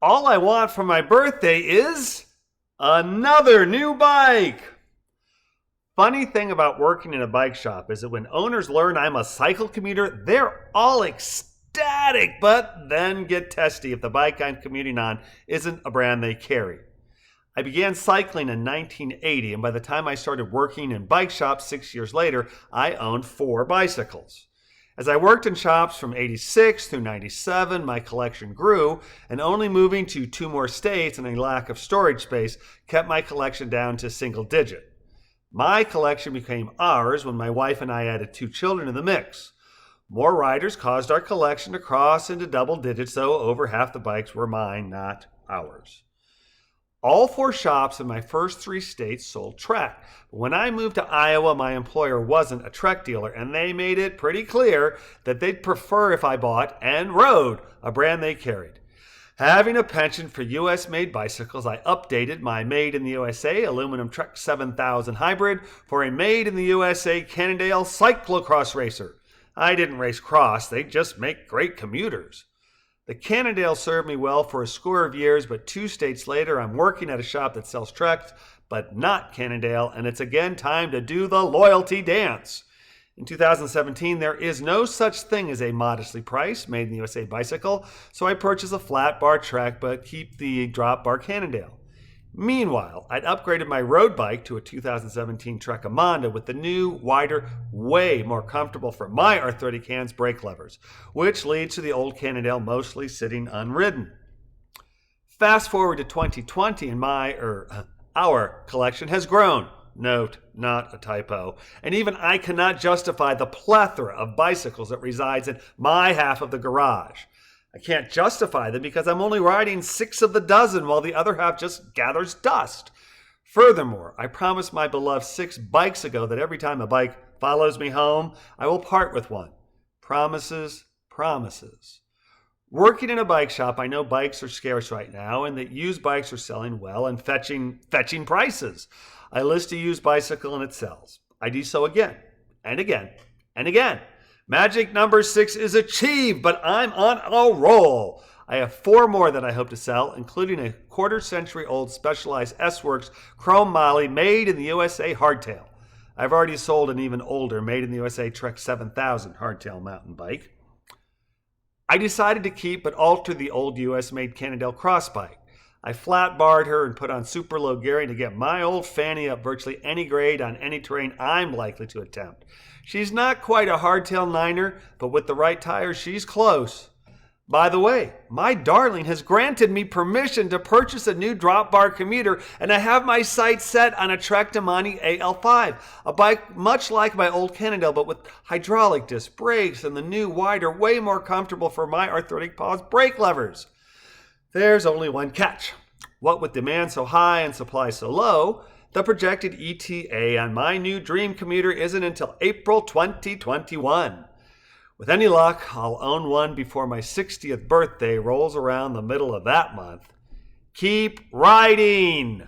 All I want for my birthday is another new bike. Funny thing about working in a bike shop is that when owners learn I'm a cycle commuter, they're all ecstatic, but then get testy if the bike I'm commuting on isn't a brand they carry. I began cycling in 1980, and by the time I started working in bike shops 6 years later, I owned 4 bicycles. As I worked in shops from 86 through 97, my collection grew, and only moving to 2 more states and a lack of storage space kept my collection down to single digit. My collection became ours when my wife and I added 2 children in the mix. More riders caused our collection to cross into double digits, though over half the bikes were mine, not ours. All 4 shops in my first 3 states sold Trek. But when I moved to Iowa, my employer wasn't a Trek dealer, and they made it pretty clear that they'd prefer if I bought and rode a brand they carried. Having a penchant for US-made bicycles, I updated my Made in the USA aluminum Trek 7000 hybrid for a Made in the USA Cannondale cyclocross racer. I didn't race cross, they just make great commuters. The Cannondale served me well for a score of years, but 2 states later, I'm working at a shop that sells Treks, but not Cannondale, and it's again time to do the loyalty dance. In 2017, there is no such thing as a modestly priced Made in the USA bicycle, so I purchased a flat bar Trek, but keep the drop bar Cannondale. Meanwhile, I'd upgraded my road bike to a 2017 Trek Amonda with the new, wider, way more comfortable for my arthritic hands brake levers, which leads to the old Cannondale mostly sitting unridden. Fast forward to 2020 and our collection has grown. Note, not a typo. And even I cannot justify the plethora of bicycles that resides in my half of the garage. I can't justify them because I'm only riding 6 of the dozen while the other half just gathers dust. Furthermore, I promised my beloved 6 bikes ago that every time a bike follows me home, I will part with one. Promises, promises. Working in a bike shop, I know bikes are scarce right now and that used bikes are selling well and fetching prices. I list a used bicycle and it sells. I do so again and again and again. Magic number 6 is achieved, but I'm on a roll. I have 4 more that I hope to sell, including a quarter-century-old Specialized S-Works Chrome Molly Made in the USA hardtail. I've already sold an even older Made in the USA Trek 7000 hardtail mountain bike. I decided to keep but alter the old US-made Cannondale cross bike. I flat-barred her and put on super low gearing to get my old fanny up virtually any grade on any terrain I'm likely to attempt. She's not quite a hardtail niner, but with the right tires, she's close. By the way, my darling has granted me permission to purchase a new drop bar commuter, and I have my sights set on a Trek Damani AL5, a bike much like my old Cannondale, but with hydraulic disc brakes and the new, wider, way more comfortable for my arthritic paws brake levers. There's only one catch. What with demand so high and supply so low, the projected ETA on my new dream commuter isn't until April 2021. With any luck, I'll own one before my 60th birthday rolls around the middle of that month. Keep riding!